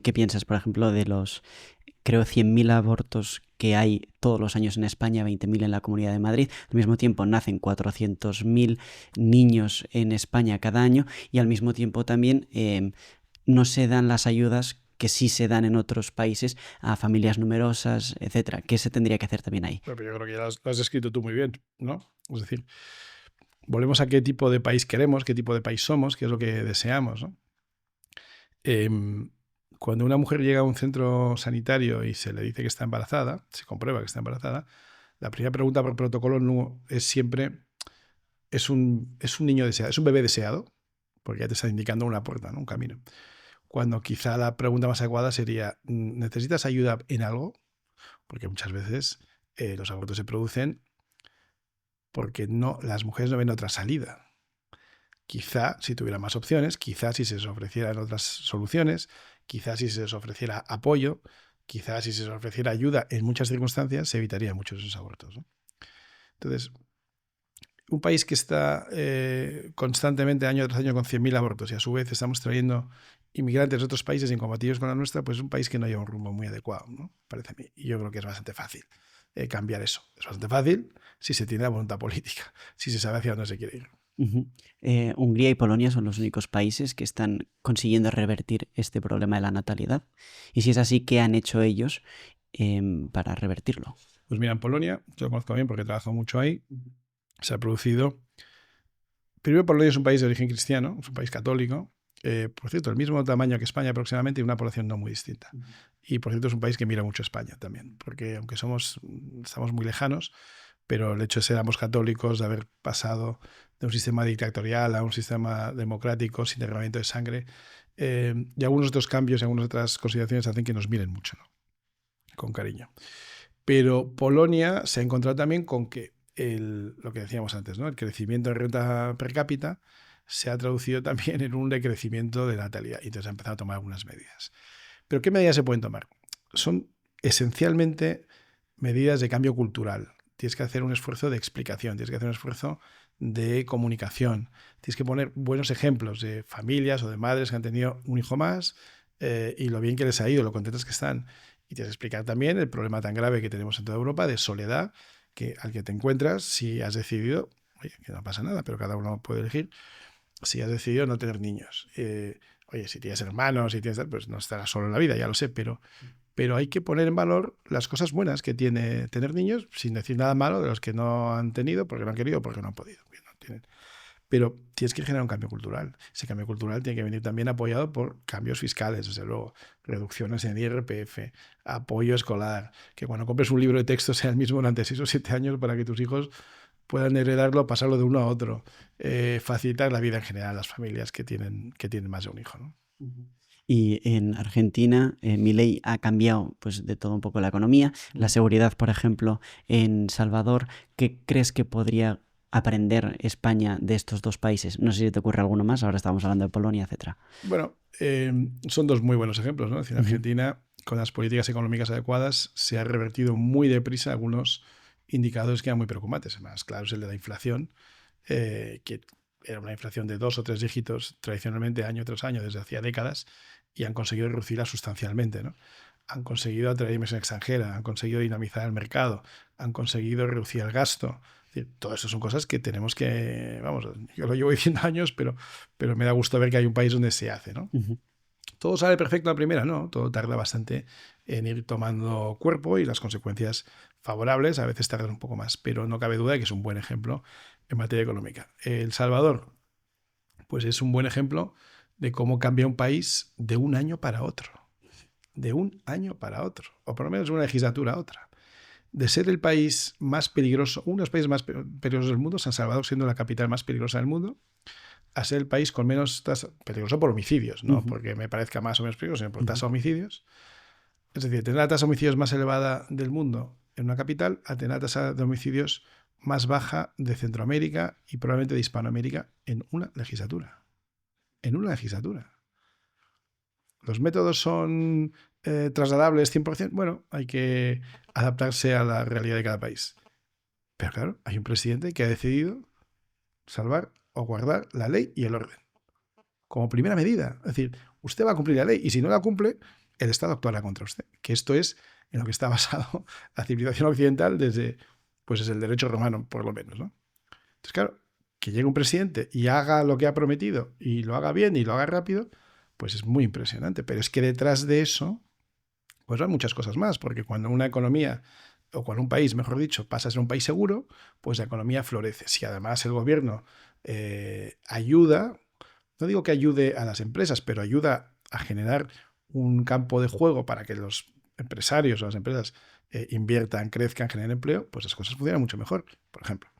¿Qué piensas, por ejemplo, de los, creo, 100.000 abortos que hay todos los años en España, 20.000 en la Comunidad de Madrid? Al mismo tiempo nacen 400.000 niños en España cada año y al mismo tiempo también no se dan las ayudas que sí se dan en otros países a familias numerosas, etcétera. ¿Qué se tendría que hacer también ahí? Bueno, pero yo creo que ya lo has descrito tú muy bien, ¿no? Es decir, volvemos a qué tipo de país queremos, qué tipo de país somos, qué es lo que deseamos, ¿no? Em, Cuando una mujer llega a un centro sanitario y se le dice que está embarazada, se comprueba que está embarazada, la primera pregunta por protocolo no es siempre, ¿es un niño deseado, es un bebé deseado? Porque ya te está indicando una puerta, ¿no? Un camino. Cuando quizá la pregunta más adecuada sería, ¿necesitas ayuda en algo? Porque muchas veces los abortos se producen porque las mujeres no ven otra salida. Quizá si tuvieran más opciones, quizá si se les ofrecieran otras soluciones, quizá si se les ofreciera apoyo, quizá si se les ofreciera ayuda en muchas circunstancias, se evitarían muchos de esos abortos, ¿no? Entonces, un país que está constantemente año tras año con 100.000 abortos y a su vez estamos trayendo inmigrantes de otros países incompatibles con la nuestra, pues es un país que no lleva un rumbo muy adecuado, ¿no? Parece a mí. Y yo creo que es bastante fácil cambiar eso. Es bastante fácil si se tiene la voluntad política, si se sabe hacia dónde se quiere ir. Uh-huh. Hungría y Polonia son los únicos países que están consiguiendo revertir este problema de la natalidad. Y si es así, ¿qué han hecho ellos para revertirlo? Pues mira, en Polonia, yo lo conozco bien porque trabajo mucho ahí, se ha producido. Primero, Polonia es un país de origen cristiano, es un país católico. Por cierto, el mismo tamaño que España aproximadamente y una población no muy distinta. Y por cierto, es un país que mira mucho a España también, porque aunque estamos muy lejanos, pero el hecho de ser ambos católicos, de haber pasado de un sistema dictatorial a un sistema democrático sin derramamiento de sangre, y algunos otros cambios y algunas otras consideraciones hacen que nos miren mucho, ¿no? Con cariño. Pero Polonia se ha encontrado también con que lo que decíamos antes, ¿no? El crecimiento de renta per cápita se ha traducido también en un decrecimiento de natalidad y entonces ha empezado a tomar algunas medidas. ¿Pero qué medidas se pueden tomar? Son esencialmente medidas de cambio cultural. Tienes que hacer un esfuerzo de explicación, tienes que hacer un esfuerzo de comunicación, tienes que poner buenos ejemplos de familias o de madres que han tenido un hijo más y lo bien que les ha ido, lo contentos que están. Y tienes que explicar también el problema tan grave que tenemos en toda Europa de soledad al que te encuentras si has decidido, oye, que no pasa nada, pero cada uno puede elegir, si has decidido no tener niños. Oye, si tienes hermanos, si tienes tal, pues no estarás solo en la vida, ya lo sé, pero hay que poner en valor las cosas buenas que tiene tener niños, sin decir nada malo de los que no han tenido, porque no han querido, porque no han podido. No tienen. Pero tienes que generar un cambio cultural. Ese cambio cultural tiene que venir también apoyado por cambios fiscales, desde luego, reducciones en IRPF, apoyo escolar, que cuando compres un libro de texto sea el mismo durante 6 o 7 años para que tus hijos puedan heredarlo, pasarlo de uno a otro, facilitar la vida en general a las familias que tienen más de un hijo, ¿no? Y en Argentina, Milei ha cambiado pues, de todo un poco la economía, la seguridad, por ejemplo, en Salvador. ¿Qué crees que podría aprender España de estos dos países? No sé si te ocurre alguno más, ahora estamos hablando de Polonia, etcétera. Bueno, son dos muy buenos ejemplos, ¿no? Es decir, en Argentina, con las políticas económicas adecuadas, se ha revertido muy deprisa algunos indicadores que eran muy preocupantes. El más claro es el de la inflación, que era una inflación de 2 o 3 dígitos tradicionalmente año tras año desde hacía décadas y han conseguido reducirla sustancialmente, ¿no? Han conseguido atraer inversión extranjera, han conseguido dinamizar el mercado, han conseguido reducir el gasto. Es decir, todo eso son cosas que tenemos que, vamos, yo lo llevo diciendo años, pero me da gusto ver que hay un país donde se hace, ¿no? ¿Todo sale perfecto a la primera? No, todo tarda bastante en ir tomando cuerpo y las consecuencias favorables a veces tardan un poco más, pero no cabe duda de que es un buen ejemplo en materia económica. El Salvador, pues es un buen ejemplo de cómo cambia un país de un año para otro. De un año para otro, o por lo menos de una legislatura a otra. De ser el país más peligroso, uno de los países más peligrosos del mundo, San Salvador siendo la capital más peligrosa del mundo, a ser el país con menos tasa, peligroso por homicidios, no porque me parezca más o menos peligroso, sino por tasa de homicidios. Es decir, tener la tasa de homicidios más elevada del mundo en una capital a tener la tasa de homicidios más baja de Centroamérica y probablemente de Hispanoamérica en una legislatura. En una legislatura. ¿Los métodos son trasladables 100%? Bueno, hay que adaptarse a la realidad de cada país. Pero claro, hay un presidente que ha decidido salvar o guardar la ley y el orden como primera medida. Es decir, usted va a cumplir la ley y si no la cumple, el Estado actuará contra usted. Que esto es en lo que está basado la civilización occidental desde el derecho romano, por lo menos, ¿no? Entonces, claro, que llegue un presidente y haga lo que ha prometido y lo haga bien y lo haga rápido, pues es muy impresionante. Pero es que detrás de eso, pues hay muchas cosas más, porque cuando una economía, o cuando un país, mejor dicho, pasa a ser un país seguro, pues la economía florece. Si además el gobierno ayuda, no digo que ayude a las empresas, pero ayuda a generar un campo de juego para que los empresarios o las empresas inviertan, crezcan, generen empleo, pues las cosas funcionan mucho mejor. Por ejemplo,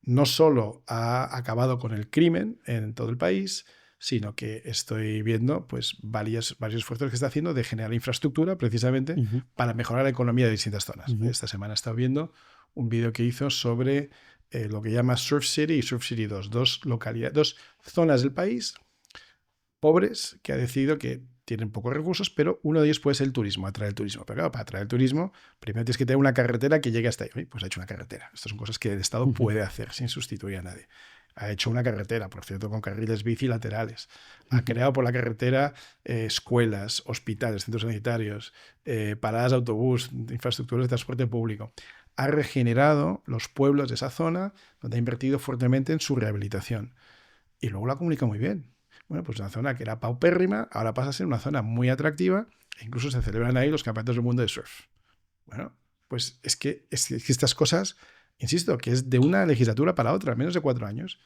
no solo ha acabado con el crimen en todo el país, sino que estoy viendo pues varios esfuerzos que está haciendo de generar infraestructura precisamente para mejorar la economía de distintas zonas. Esta semana he estado viendo un vídeo que hizo sobre lo que llama Surf City y Surf City 2, dos zonas del país pobres que ha decidido que tienen pocos recursos, pero uno de ellos puede ser el turismo, atraer el turismo. Pero claro, para atraer el turismo, primero tienes que tener una carretera que llegue hasta ahí. Pues ha hecho una carretera. Estas son cosas que el Estado puede hacer sin sustituir a nadie. Ha hecho una carretera, por cierto, con carriles bici laterales. Ha creado por la carretera escuelas, hospitales, centros sanitarios, paradas de autobús, infraestructuras de transporte público. Ha regenerado los pueblos de esa zona, donde ha invertido fuertemente en su rehabilitación. Y luego la comunica muy bien. Bueno, pues una zona que era paupérrima, ahora pasa a ser una zona muy atractiva e incluso se celebran ahí los campeonatos del mundo de surf. Bueno, pues es que estas cosas, insisto, que es de una legislatura para otra, menos de 4 años,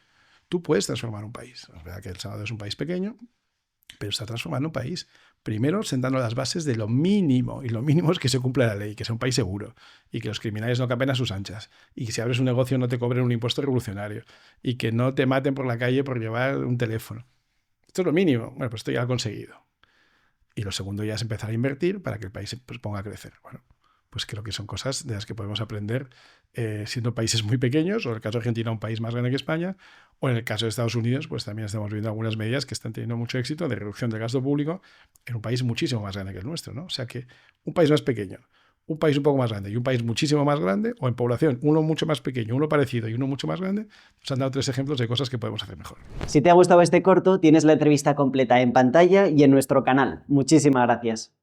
tú puedes transformar un país. Es verdad que El Salvador es un país pequeño, pero está transformando un país. Primero, sentando las bases de lo mínimo, y lo mínimo es que se cumpla la ley, que sea un país seguro, y que los criminales no campen a sus anchas, y que si abres un negocio no te cobren un impuesto revolucionario, y que no te maten por la calle por llevar un teléfono. Esto es lo mínimo. Bueno, pues esto ya lo ha conseguido. Y lo segundo ya es empezar a invertir para que el país pues, ponga a crecer. Bueno, pues creo que son cosas de las que podemos aprender siendo países muy pequeños, o en el caso de Argentina, un país más grande que España, o en el caso de Estados Unidos, pues también estamos viendo algunas medidas que están teniendo mucho éxito de reducción del gasto público en un país muchísimo más grande que el nuestro, ¿no? O sea que un país más pequeño, un país un poco más grande y un país muchísimo más grande, o en población uno mucho más pequeño, uno parecido y uno mucho más grande, nos han dado 3 ejemplos de cosas que podemos hacer mejor. Si te ha gustado este corto, tienes la entrevista completa en pantalla y en nuestro canal. Muchísimas gracias.